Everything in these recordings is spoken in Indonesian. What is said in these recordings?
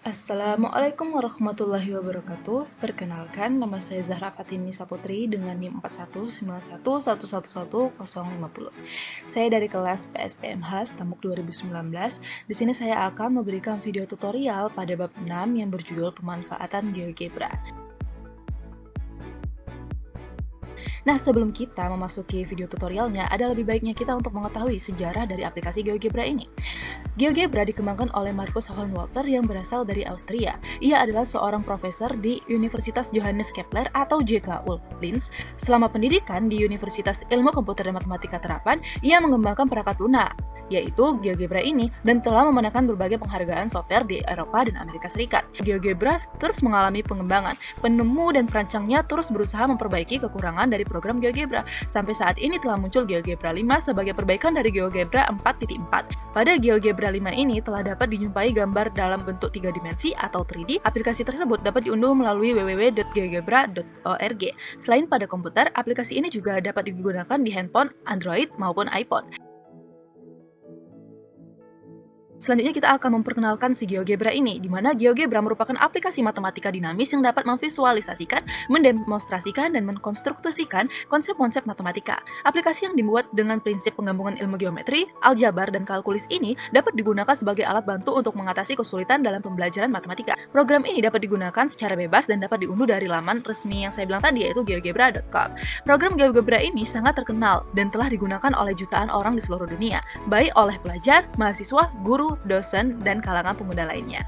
Assalamualaikum warahmatullahi wabarakatuh. Perkenalkan, nama saya Zahra Fatini Saputri dengan NIM 4191111050. Saya dari kelas PSPMH Stamuk 2019. Di sini saya akan memberikan video tutorial pada bab 6 yang berjudul pemanfaatan GeoGebra. Nah, sebelum kita memasuki video tutorialnya, ada lebih baiknya kita untuk mengetahui sejarah dari aplikasi GeoGebra ini. GeoGebra dikembangkan oleh Markus Hohenwalter yang berasal dari Austria. Ia adalah seorang profesor di Universitas Johannes Kepler atau JKU Linz. Selama pendidikan di Universitas Ilmu Komputer dan Matematika Terapan, ia mengembangkan perangkat lunak, yaitu GeoGebra ini, dan telah memenangkan berbagai penghargaan software di Eropa dan Amerika Serikat. GeoGebra terus mengalami pengembangan. Penemu dan perancangnya terus berusaha memperbaiki kekurangan dari program GeoGebra. Sampai saat ini telah muncul GeoGebra 5 sebagai perbaikan dari GeoGebra 4.4. Pada GeoGebra 5 ini telah dapat dijumpai gambar dalam bentuk 3 dimensi atau 3D. Aplikasi tersebut dapat diunduh melalui www.geogebra.org. Selain pada komputer, aplikasi ini juga dapat digunakan di handphone Android maupun iPhone. Selanjutnya kita akan memperkenalkan si GeoGebra ini, di mana GeoGebra merupakan aplikasi matematika dinamis yang dapat memvisualisasikan, mendemonstrasikan, dan mengkonstruksikan konsep-konsep matematika. Aplikasi yang dibuat dengan prinsip penggabungan ilmu geometri, aljabar, dan kalkulis ini dapat digunakan sebagai alat bantu untuk mengatasi kesulitan dalam pembelajaran matematika. Program ini dapat digunakan secara bebas dan dapat diunduh dari laman resmi yang saya bilang tadi, yaitu geogebra.com. Program GeoGebra ini sangat terkenal dan telah digunakan oleh jutaan orang di seluruh dunia, baik oleh pelajar, mahasiswa, guru, dosen, dan kalangan pengguna lainnya.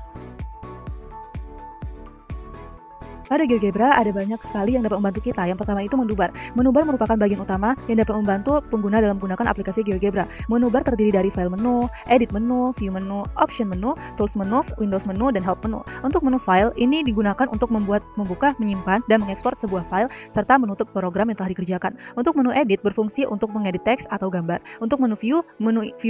Pada GeoGebra ada banyak sekali yang dapat membantu kita. Yang pertama itu menu bar. Menu bar merupakan bagian utama yang dapat membantu pengguna dalam menggunakan aplikasi GeoGebra. Menu bar terdiri dari file menu, edit menu, view menu, option menu, tools menu, Windows menu, dan help menu. Untuk menu file, ini digunakan untuk membuka, menyimpan, dan mengekspor sebuah file, serta menutup program yang telah dikerjakan. Untuk menu edit berfungsi untuk mengedit teks atau gambar. Untuk menu view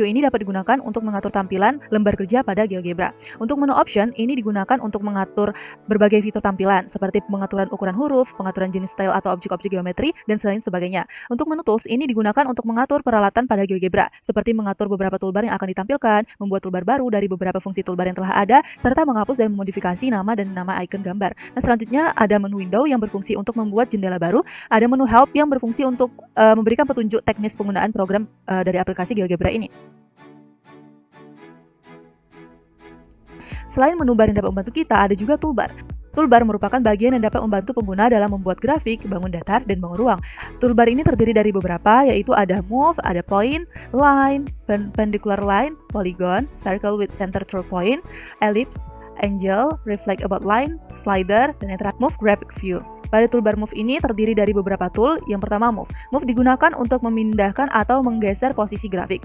ini dapat digunakan untuk mengatur tampilan lembar kerja pada GeoGebra. Untuk menu option, ini digunakan untuk mengatur berbagai fitur tampilan, seperti pengaturan ukuran huruf, pengaturan jenis style atau objek-objek geometri, dan lain sebagainya. Untuk menu tools, ini digunakan untuk mengatur peralatan pada GeoGebra, seperti mengatur beberapa toolbar yang akan ditampilkan, membuat toolbar baru dari beberapa fungsi toolbar yang telah ada, serta menghapus dan memodifikasi nama dan nama icon gambar. Nah, selanjutnya ada menu window yang berfungsi untuk membuat jendela baru, ada menu help yang berfungsi untuk memberikan petunjuk teknis penggunaan program dari aplikasi GeoGebra ini. Selain menu bar yang dapat membantu kita, ada juga toolbar. Toolbar merupakan bagian yang dapat membantu pengguna dalam membuat grafik, bangun datar, dan bangun ruang. Toolbar ini terdiri dari beberapa, yaitu ada move, ada point, line, perpendicular line, polygon, circle with center through point, ellipse, angle, reflect about line, slider, dan yang terakhir move graphic view. Pada toolbar Move ini terdiri dari beberapa tool. Yang pertama Move. Move digunakan untuk memindahkan atau menggeser posisi grafik.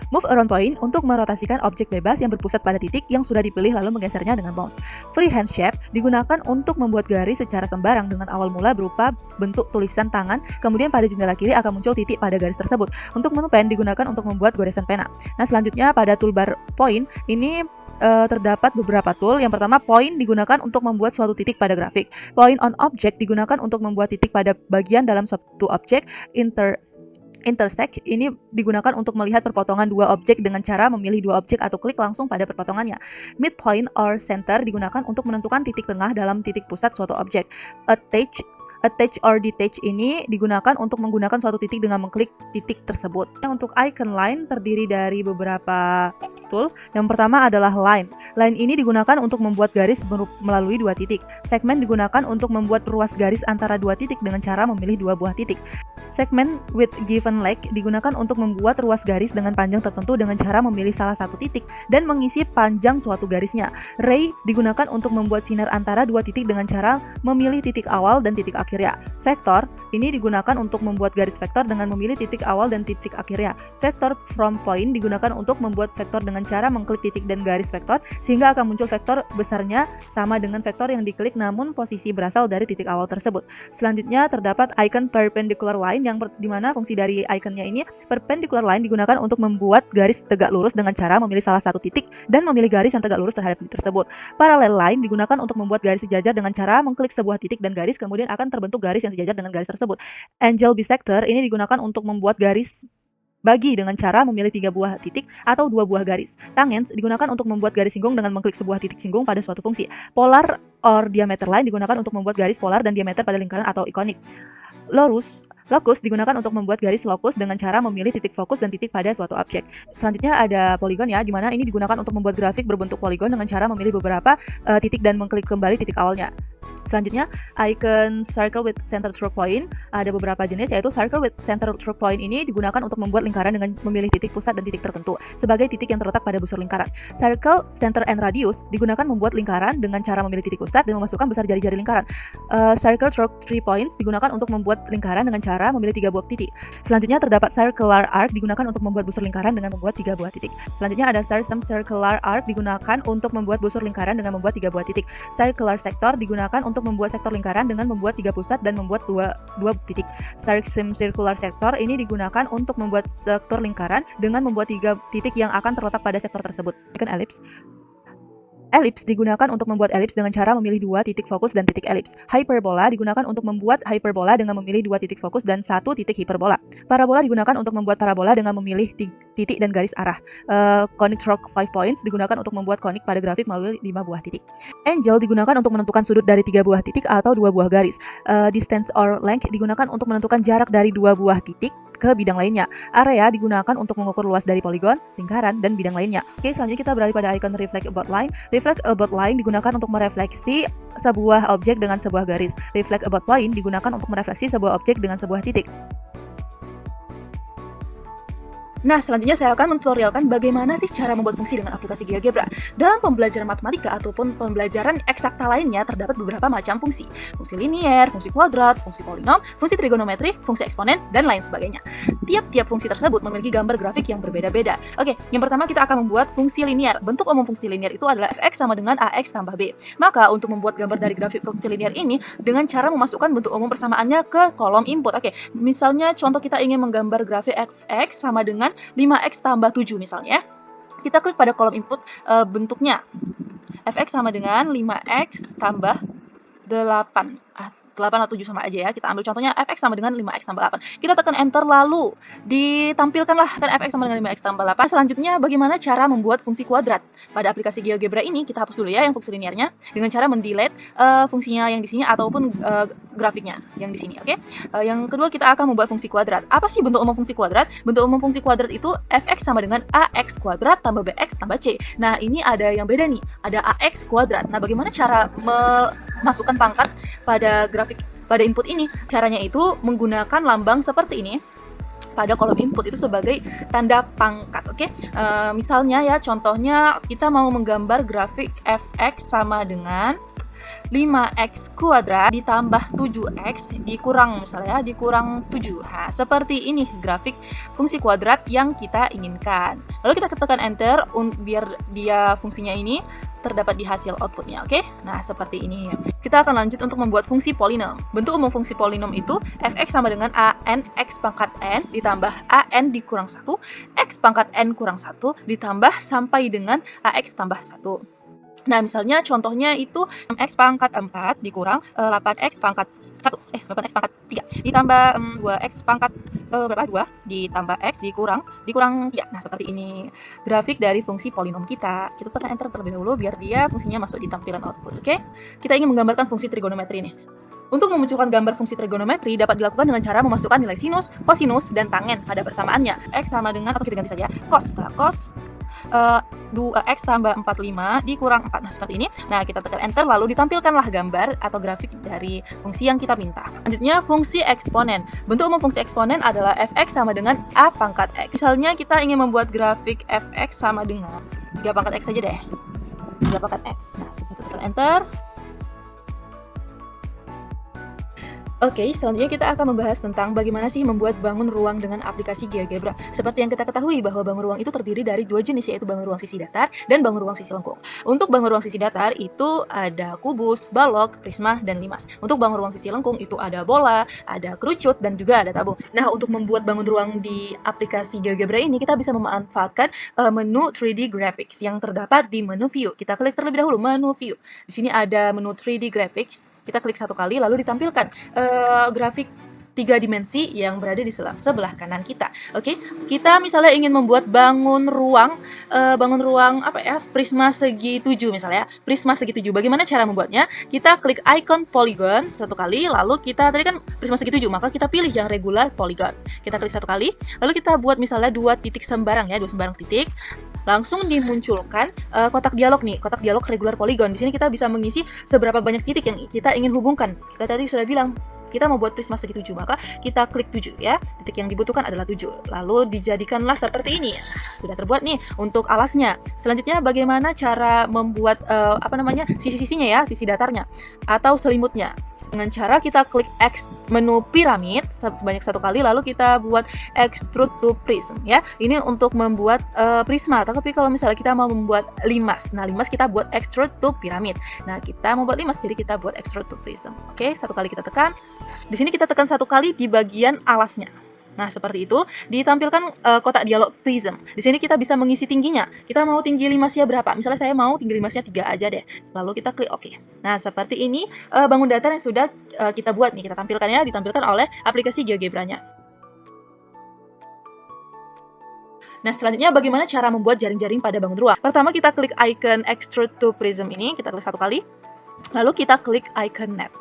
Move around point untuk merotasikan objek bebas yang berpusat pada titik yang sudah dipilih lalu menggesernya dengan mouse. Freehand shape digunakan untuk membuat garis secara sembarang dengan awal mula berupa bentuk tulisan tangan, kemudian pada jendela kiri akan muncul titik pada garis tersebut. Untuk menu pen digunakan untuk membuat goresan pena. Nah, selanjutnya pada toolbar Point ini terdapat beberapa tool. Yang pertama, point digunakan untuk membuat suatu titik pada grafik. Point on object digunakan untuk membuat titik pada bagian dalam suatu objek. Intersect ini digunakan untuk melihat perpotongan dua objek dengan cara memilih dua objek atau klik langsung pada perpotongannya. Midpoint or center digunakan untuk menentukan titik tengah dalam titik pusat suatu objek. Attach or detach ini digunakan untuk menggunakan suatu titik dengan mengklik titik tersebut. Untuk icon line terdiri dari beberapa tool. Yang pertama adalah line. Line ini digunakan untuk membuat garis melalui dua titik. Segment digunakan untuk membuat ruas garis antara dua titik dengan cara memilih dua buah titik. Segment with given length digunakan untuk membuat ruas garis dengan panjang tertentu dengan cara memilih salah satu titik dan mengisi panjang suatu garisnya. Ray digunakan untuk membuat sinar antara dua titik dengan cara memilih titik awal dan titik akhirnya. Vector ini digunakan untuk membuat garis vektor dengan memilih titik awal dan titik akhirnya. Vector from point digunakan untuk membuat vektor dengan cara mengklik titik dan garis vektor sehingga akan muncul vektor besarnya sama dengan vektor yang diklik namun posisi berasal dari titik awal tersebut. Selanjutnya terdapat icon perpendicular line yang dimana fungsi dari iconnya ini perpendicular line digunakan untuk membuat garis tegak lurus dengan cara memilih salah satu titik dan memilih garis yang tegak lurus terhadap titik tersebut. Parallel line digunakan untuk membuat garis sejajar dengan cara mengklik sebuah titik dan garis kemudian akan terbentuk garis yang sejajar dengan garis tersebut. Angle bisector ini digunakan untuk membuat garis bagi dengan cara memilih 3 buah titik atau 2 buah garis. Tangents digunakan untuk membuat garis singgung dengan mengklik sebuah titik singgung pada suatu fungsi. Polar or diameter line digunakan untuk membuat garis polar dan diameter pada lingkaran atau ikonik. Locus digunakan untuk membuat garis lokus dengan cara memilih titik fokus dan titik pada suatu objek. Selanjutnya ada polygon ya, di mana ini digunakan untuk membuat grafik berbentuk polygon dengan cara memilih beberapa titik dan mengklik kembali titik awalnya. Selanjutnya, icon circle with center through point. Ada beberapa jenis, yaitu circle with center through point ini digunakan untuk membuat lingkaran dengan memilih titik pusat dan titik tertentu sebagai titik yang terletak pada busur lingkaran. Circle, center, and radius digunakan membuat lingkaran dengan cara memilih titik pusat dan memasukkan besar jari-jari lingkaran. Circle through 3 points digunakan untuk membuat lingkaran dengan cara memilih 3 buah titik. Selanjutnya terdapat circular arc digunakan untuk membuat busur lingkaran dengan membuat 3 buah titik. Selanjutnya ada circular arc digunakan untuk membuat busur lingkaran dengan membuat 3 buah titik. Circular sector digunakan untuk membuat sektor lingkaran dengan membuat 3 pusat dan membuat 2 titik. Circular sector ini digunakan untuk membuat sektor lingkaran dengan membuat 3 titik yang akan terletak pada sektor tersebut. Icon ellipse. Elips digunakan untuk membuat elips dengan cara memilih 2 titik fokus dan titik elips. Hyperbola digunakan untuk membuat hyperbola dengan memilih 2 titik fokus dan 1 titik hiperbola. Parabola digunakan untuk membuat parabola dengan memilih titik dan garis arah. Conic stroke 5 points digunakan untuk membuat konik pada grafik melalui 5 buah titik. Angle digunakan untuk menentukan sudut dari 3 buah titik atau 2 buah garis. Distance or length digunakan untuk menentukan jarak dari 2 buah titik ke bidang lainnya. Area digunakan untuk mengukur luas dari poligon, lingkaran, dan bidang lainnya. Oke, selanjutnya kita beralih pada icon reflect about line. Reflect about line digunakan untuk merefleksi sebuah objek dengan sebuah garis. Reflect about point digunakan untuk merefleksi sebuah objek dengan sebuah titik. Nah, selanjutnya saya akan mentutorialkan bagaimana sih cara membuat fungsi dengan aplikasi GeoGebra. Dalam pembelajaran matematika ataupun pembelajaran eksakta lainnya terdapat beberapa macam fungsi. Fungsi linier, fungsi kuadrat, fungsi polinom, fungsi trigonometri, fungsi eksponen, dan lain sebagainya. Tiap-tiap fungsi tersebut memiliki gambar grafik yang berbeda-beda. Oke, yang pertama kita akan membuat fungsi linier. Bentuk umum fungsi linier itu adalah fx sama dengan ax tambah b. Maka untuk membuat gambar dari grafik fungsi linier ini dengan cara memasukkan bentuk umum persamaannya ke kolom input. Oke, misalnya contoh kita ingin menggambar grafik fx sama dengan 5x tambah 7 misalnya. Kita klik pada kolom input bentuknya. Fx sama dengan 5x tambah 8. 8 atau 7 sama aja ya. Kita ambil contohnya fx sama dengan 5x tambah 8. Kita tekan enter lalu ditampilkanlah kan fx sama dengan 5x tambah 8. Selanjutnya bagaimana cara membuat fungsi kuadrat? Pada aplikasi GeoGebra ini kita hapus dulu ya yang fungsi linearnya dengan cara mendelete fungsinya yang di sini ataupun grafiknya yang di sini, oke? Yang kedua kita akan membuat fungsi kuadrat. Apa sih bentuk umum fungsi kuadrat? Bentuk umum fungsi kuadrat itu fx sama dengan ax kuadrat tambah bx tambah c. Nah, ini ada yang beda nih. Ada ax kuadrat. Nah, bagaimana cara memasukkan pangkat pada grafik pada input ini? Caranya itu menggunakan lambang seperti ini pada kolom input itu sebagai tanda pangkat, oke? Misalnya ya, contohnya kita mau menggambar grafik fx sama dengan 5x kuadrat ditambah 7x dikurang misalnya dikurang 7. Nah, seperti ini grafik fungsi kuadrat yang kita inginkan. Lalu kita tekan enter biar dia fungsinya ini terdapat di hasil outputnya, oke? Nah, seperti ini. Kita akan lanjut untuk membuat fungsi polinom. Bentuk umum fungsi polinom itu fx sama dengan an x pangkat n ditambah an dikurang 1, x pangkat n kurang 1 ditambah sampai dengan ax tambah 1. Nah, misalnya contohnya itu x pangkat 4 dikurang 8x pangkat 8x pangkat 3 ditambah 2x pangkat berapa? 2 ditambah x dikurang 3. Nah, seperti ini grafik dari fungsi polinom kita. Kita tekan enter terlebih dahulu biar dia fungsinya masuk di tampilan output, oke? Kita ingin menggambarkan fungsi trigonometri nih. Untuk memunculkan gambar fungsi trigonometri dapat dilakukan dengan cara memasukkan nilai sinus, kosinus, dan tangen pada persamaannya. X sama dengan, atau kita ganti saja, cos. Misalnya cos 2x tambah 45 dikurang 4. Nah, seperti ini. Nah, kita tekan enter lalu ditampilkanlah gambar atau grafik dari fungsi yang kita minta. Selanjutnya fungsi eksponen. Bentuk umum fungsi eksponen adalah fx sama dengan a pangkat x. Misalnya kita ingin membuat grafik fx sama dengan 3 pangkat x saja deh. 3 pangkat x. Nah, kita tekan enter. Oke, selanjutnya kita akan membahas tentang bagaimana sih membuat bangun ruang dengan aplikasi GeoGebra. Seperti yang kita ketahui bahwa bangun ruang itu terdiri dari 2 jenis, yaitu bangun ruang sisi datar dan bangun ruang sisi lengkung. Untuk bangun ruang sisi datar itu ada kubus, balok, prisma, dan limas. Untuk bangun ruang sisi lengkung itu ada bola, ada kerucut, dan juga ada tabung. Nah, untuk membuat bangun ruang di aplikasi GeoGebra ini, kita bisa memanfaatkan menu 3D Graphics yang terdapat di menu View. Kita klik terlebih dahulu menu View. Di sini ada menu 3D Graphics. Kita klik satu kali lalu ditampilkan grafik tiga dimensi yang berada di sebelah kanan kita. Oke, kita misalnya ingin membuat bangun ruang apa ya, prisma segi 7 misalnya, prisma segi 7. Bagaimana cara membuatnya? Kita klik icon polygon satu kali, lalu kita tadi kan prisma segi 7, maka kita pilih yang regular polygon. Kita klik satu kali, lalu kita buat misalnya 2 titik sembarang ya, 2 sembarang titik. Langsung dimunculkan kotak dialog nih, kotak dialog regular polygon. Di sini kita bisa mengisi seberapa banyak titik yang kita ingin hubungkan. Kita tadi sudah bilang kita mau buat prisma segi 7, maka kita klik 7 ya. Titik yang dibutuhkan adalah 7. Lalu dijadikanlah seperti ini. Sudah terbuat nih untuk alasnya. Selanjutnya bagaimana cara membuat sisi-sisinya ya, sisi datarnya atau selimutnya. Dengan cara kita klik X menu piramid sebanyak 1 kali, lalu kita buat extrude to prism ya. Ini untuk membuat prisma. Tapi kalau misalnya kita mau membuat limas, nah limas kita buat extrude to pyramid. Nah kita mau buat limas, jadi kita buat extrude to prism. Oke, 1 kali kita tekan. Di sini kita tekan 1 kali di bagian alasnya. Nah, seperti itu ditampilkan kotak dialog prism. Di sini kita bisa mengisi tingginya. Kita mau tinggi limasnya berapa? Misalnya saya mau tinggi limasnya 3 aja deh. Lalu kita klik OK. Nah, seperti ini bangun datar yang sudah kita buat nih. Kita tampilkan ya, ditampilkan oleh aplikasi GeoGebra-nya. Nah, selanjutnya bagaimana cara membuat jaring-jaring pada bangun ruang? Pertama kita klik icon extrude to prism ini, kita klik 1 kali. Lalu kita klik icon net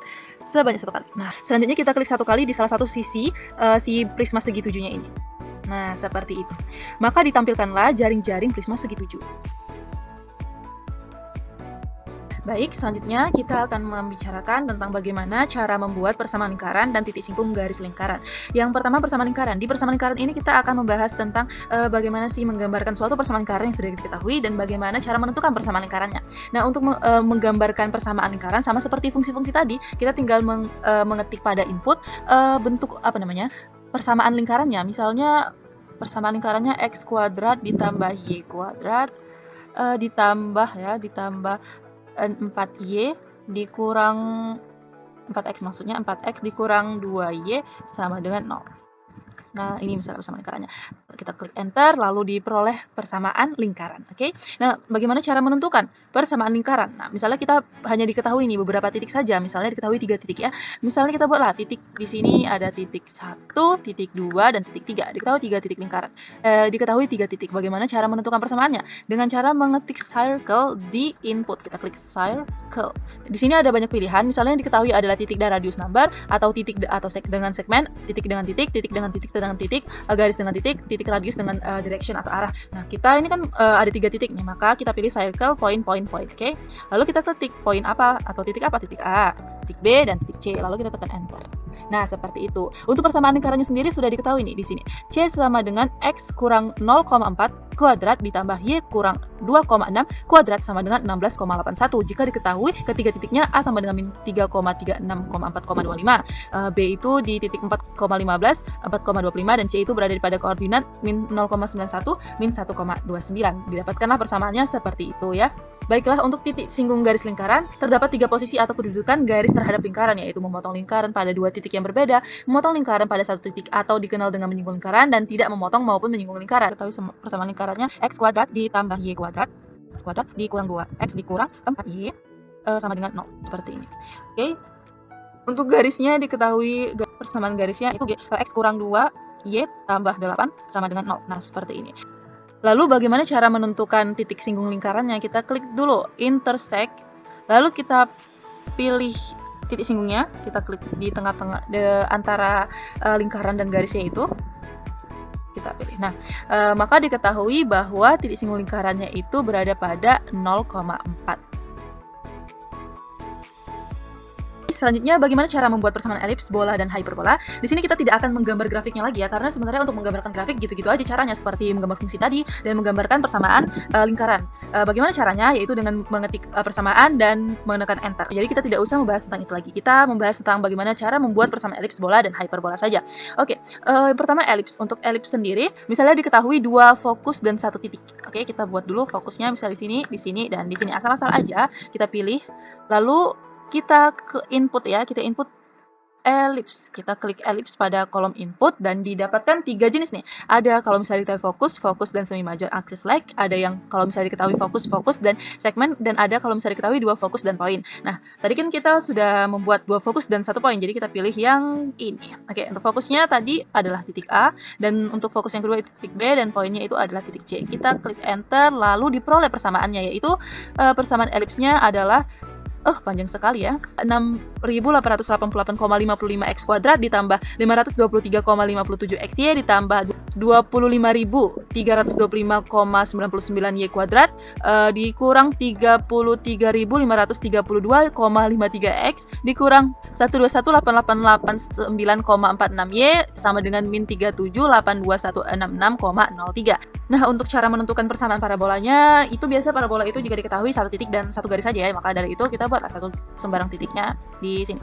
sebanyak 1 kali. Nah, selanjutnya kita klik 1 kali di salah satu sisi si prisma segi 7-nya ini. Nah, seperti itu. Maka ditampilkanlah jaring-jaring prisma segi 7. Baik, selanjutnya kita akan membicarakan tentang bagaimana cara membuat persamaan lingkaran dan titik singgung garis lingkaran. Yang pertama, persamaan lingkaran. Di persamaan lingkaran ini kita akan membahas tentang bagaimana sih menggambarkan suatu persamaan lingkaran yang sudah diketahui dan bagaimana cara menentukan persamaan lingkarannya. Nah, untuk menggambarkan persamaan lingkaran sama seperti fungsi-fungsi tadi, kita tinggal mengetik pada input bentuk persamaan lingkarannya. Misalnya persamaan lingkarannya x kuadrat ditambah y kuadrat ditambah 4y dikurang 4x, maksudnya 4x dikurang 2y sama dengan 0. Nah, ini misalnya persamaan lingkarannya. Kita klik enter, lalu diperoleh persamaan lingkaran. Oke. Nah, bagaimana cara menentukan persamaan lingkaran? Nah, misalnya kita hanya diketahui nih beberapa titik saja. Misalnya diketahui 3 titik ya. Misalnya kita buatlah titik di sini ada titik 1, titik 2, dan titik 3. Diketahui 3 titik lingkaran. Diketahui 3 titik. Bagaimana cara menentukan persamaannya? Dengan cara mengetik circle di input. Kita klik circle. Di sini ada banyak pilihan. Misalnya yang diketahui adalah titik dan radius number, atau titik dengan segmen, titik dengan titik dengan titik, garis dengan titik radius dengan direction atau arah. Nah, kita ini kan ada 3 titik nih, maka kita pilih circle point. Oke. Lalu kita ketik poin apa atau titik apa? Titik A, titik B, dan titik C. Lalu kita tekan enter. Nah, seperti itu. Untuk persamaan lingkarannya sendiri sudah diketahui nih di sini. C sama dengan X kurang 0,4 kuadrat ditambah Y kurang 2,6 kuadrat sama dengan 16,81. Jika diketahui ketiga titiknya A sama dengan min 3,36,4,25. B itu di titik 4,15, 4,25, dan C itu berada pada koordinat min 0,91, min 1,29. Didapatkanlah persamaannya seperti itu ya. Baiklah, untuk titik singgung garis lingkaran, terdapat 3 posisi atau kedudukan garis terhadap lingkaran, yaitu memotong lingkaran pada 2 titik yang berbeda, memotong lingkaran pada 1 titik atau dikenal dengan menyinggung lingkaran, dan tidak memotong maupun menyinggung lingkaran. Ketahui persamaan lingkarannya x kuadrat ditambah y kuadrat dikurang 2x dikurang 4y sama dengan 0. Seperti ini. Oke. Untuk garisnya diketahui persamaan garisnya itu x kurang 2y tambah 8 sama dengan 0. Nah, seperti ini. Lalu bagaimana cara menentukan titik singgung lingkarannya? Kita klik dulu intersect, lalu kita pilih titik singgungnya, kita klik di tengah-tengah antara lingkaran dan garisnya itu. Kita pilih. Nah, maka diketahui bahwa titik singgung lingkarannya itu berada pada 0,4. Selanjutnya, bagaimana cara membuat persamaan elips, bola, dan hyperbola? Di sini kita tidak akan menggambar grafiknya lagi ya, karena sebenarnya untuk menggambarkan grafik gitu-gitu aja caranya, seperti menggambar fungsi tadi dan menggambarkan persamaan lingkaran. Bagaimana caranya? Yaitu dengan mengetik persamaan dan menekan enter. Jadi kita tidak usah membahas tentang itu lagi. Kita membahas tentang bagaimana cara membuat persamaan elips, bola, dan hyperbola saja. Oke, pertama elips. Untuk elips sendiri, misalnya diketahui 2 fokus dan 1 titik. Oke, kita buat dulu fokusnya misalnya di sini, dan di sini. Asal-asal aja kita pilih. Lalu kita ke input ya, kita input elips. Kita klik elips pada kolom input dan didapatkan 3 jenis nih. Ada kalau misalnya diketahui fokus, fokus dan semi major axis like. Ada yang kalau misalnya diketahui fokus, fokus dan segmen. Dan ada kalau misalnya diketahui 2 fokus dan poin. Nah, tadi kan kita sudah membuat 2 fokus dan 1 poin. Jadi kita pilih yang ini. Oke, untuk fokusnya tadi adalah titik A. Dan untuk fokus yang kedua itu titik B. Dan poinnya itu adalah titik C. Kita klik enter lalu diperoleh persamaannya, yaitu persamaan elipsnya adalah panjang sekali ya. 6.888,55 X kuadrat ditambah 523,57 XY ditambah 25.325,99 Y kuadrat dikurang 33.532,53 X dikurang 121.888,9,46 Y sama dengan min 37.82166,03. Nah, untuk cara menentukan persamaan parabolanya, itu biasa parabola itu jika diketahui satu titik dan satu garis saja ya. Maka dari itu kita buatlah satu sembarang titiknya di sini.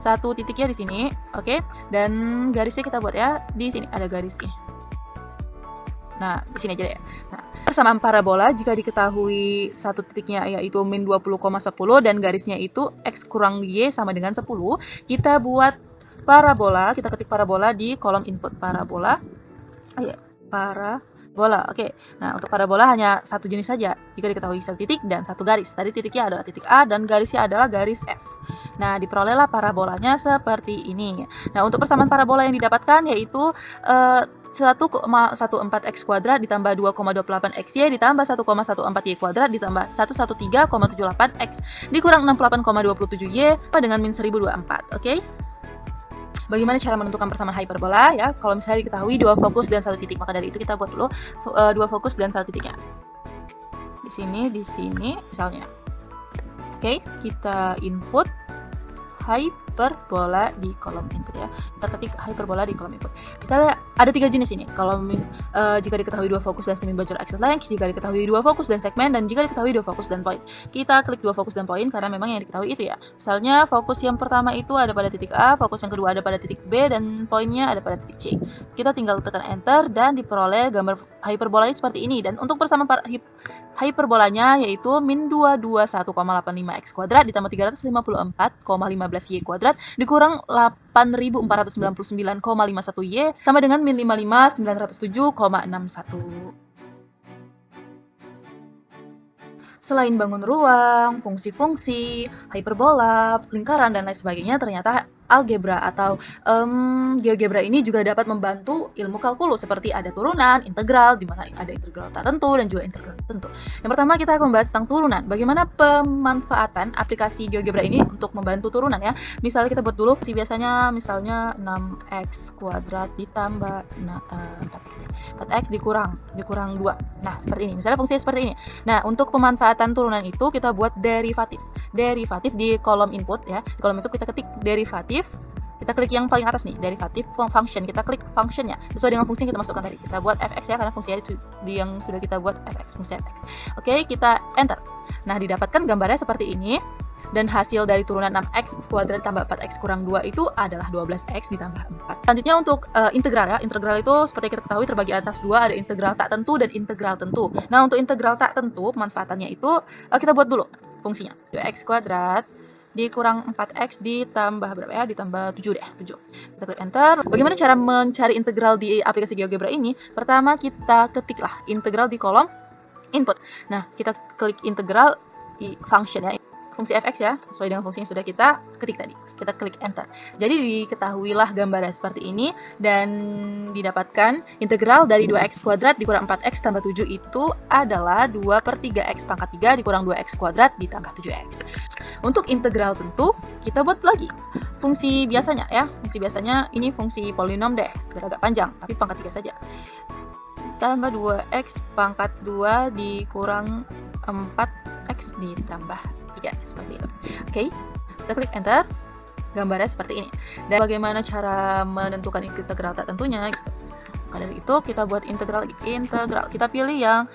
Satu titiknya di sini, oke. Dan garisnya kita buat ya di sini, ada garisnya. Nah, di sini aja ya. Nah, persamaan parabola jika diketahui satu titiknya yaitu min 20,10 dan garisnya itu X kurang Y sama dengan 10, kita buat parabola, kita ketik parabola di kolom input parabola. Parabola, oke. Nah, untuk parabola hanya satu jenis saja jika diketahui satu titik dan satu garis. Tadi titiknya adalah titik A dan garisnya adalah garis F. Nah, diperolehlah parabolanya seperti ini. Nah, untuk persamaan parabola yang didapatkan yaitu 1,14 X kuadrat ditambah 2,28 XY ditambah 1,14 Y kuadrat ditambah 113,78 X dikurang 68,27 Y dengan min 1024. Oke? Bagaimana cara menentukan persamaan hyperbola ya? Kalau misalnya diketahui 2 fokus dan 1 titik, maka dari itu kita buat dulu 2 fokus dan 1 titiknya. Di sini misalnya. Oke, kita input hyperbola di kolom input ya. Kita ketik hyperbola di kolom input. Misalnya ada 3 jenis ini. Kalau jika diketahui 2 fokus dan semi major axis length, jika diketahui 2 fokus dan segmen, dan jika diketahui 2 fokus dan poin. Kita klik 2 fokus dan poin karena memang yang diketahui itu ya. Misalnya fokus yang pertama itu ada pada titik A, fokus yang kedua ada pada titik B, dan poinnya ada pada titik C. Kita tinggal tekan enter dan diperoleh gambar hyperbolanya seperti ini. Dan untuk persamaan hyperbolanya yaitu min 221,85 X kuadrat ditambah 354,15 Y kuadrat dikurang 8.499,51 Y sama dengan min 55.907,61. Selain bangun ruang, fungsi-fungsi, hyperbola, lingkaran, dan lain sebagainya, ternyata algebra atau GeoGebra ini juga dapat membantu ilmu kalkulus seperti ada turunan, integral, di mana ada integral tak tentu dan juga integral tentu. Yang pertama kita akan membahas tentang turunan. Bagaimana pemanfaatan aplikasi GeoGebra ini untuk membantu turunan ya. Misalnya kita buat dulu fungsi biasanya, misalnya 6x kuadrat ditambah 4x dikurang 2. Nah, seperti ini. Misalnya fungsinya seperti ini. Nah, untuk pemanfaatan turunan itu kita buat derivatif. Derivatif di kolom input ya. Di kolom input kita ketik derivatif. Kita klik yang paling atas nih, derivatif function. Kita klik functionnya sesuai dengan fungsi yang kita masukkan tadi. Kita buat fx ya, karena fungsinya itu yang sudah kita buat fx, fungsi fx. Oke, kita enter. Nah, didapatkan gambarnya seperti ini. Dan hasil dari turunan 6x kuadrat tambah 4x kurang 2 itu adalah 12x ditambah 4. Selanjutnya untuk integral ya. Integral itu seperti kita ketahui terbagi atas 2, ada integral tak tentu dan integral tentu. Nah, untuk integral tak tentu, pemanfaatannya itu kita buat dulu fungsinya. 2x kuadrat dikurang 4x ditambah berapa ya? Ditambah 7 deh, 7. Kita klik enter. Bagaimana cara mencari integral di aplikasi GeoGebra ini? Pertama kita ketiklah integral di kolom input. Nah, kita klik integral di function ya. Fungsi fx ya, sesuai dengan fungsi yang sudah kita ketik tadi. Kita klik enter. Jadi diketahuilah gambarnya seperti ini dan didapatkan integral dari 2x kuadrat dikurang 4x tambah 7 itu adalah 2/3x pangkat 3 dikurang 2x kuadrat ditambah 7x. Untuk integral tentu kita buat lagi fungsi biasanya ya. Fungsi biasanya ini fungsi polinom deh, biar agak panjang tapi pangkat 3 saja. Tambah 2x pangkat 2 dikurang 4x ditambah 3 seperti itu. Oke, kita klik enter. Gambarnya seperti ini. Dan bagaimana cara menentukan integral tak tentunya gitu. Maka dari itu kita buat integral lagi. Integral. Kita pilih yang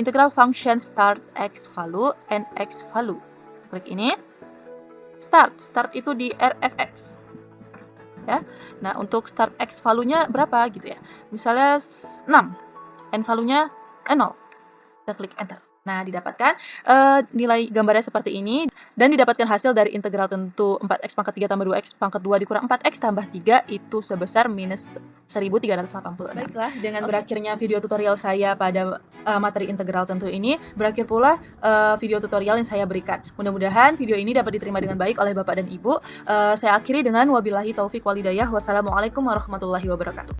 integral function start x value and x value. Klik ini. Start itu di rfx. Ya. Nah, untuk start x value-nya berapa gitu ya. Misalnya 6. N value-nya 0. Kita klik enter. Nah, didapatkan nilai gambarnya seperti ini dan didapatkan hasil dari integral tentu 4x pangkat 3 tambah 2x pangkat 2 dikurang 4x tambah 3 itu sebesar minus 1380. Baiklah, dengan berakhirnya video tutorial saya pada materi integral tentu ini, berakhir pula video tutorial yang saya berikan. Mudah-mudahan video ini dapat diterima dengan baik oleh Bapak dan Ibu. Saya akhiri dengan wabillahi taufik walhidayah. Wassalamualaikum warahmatullahi wabarakatuh.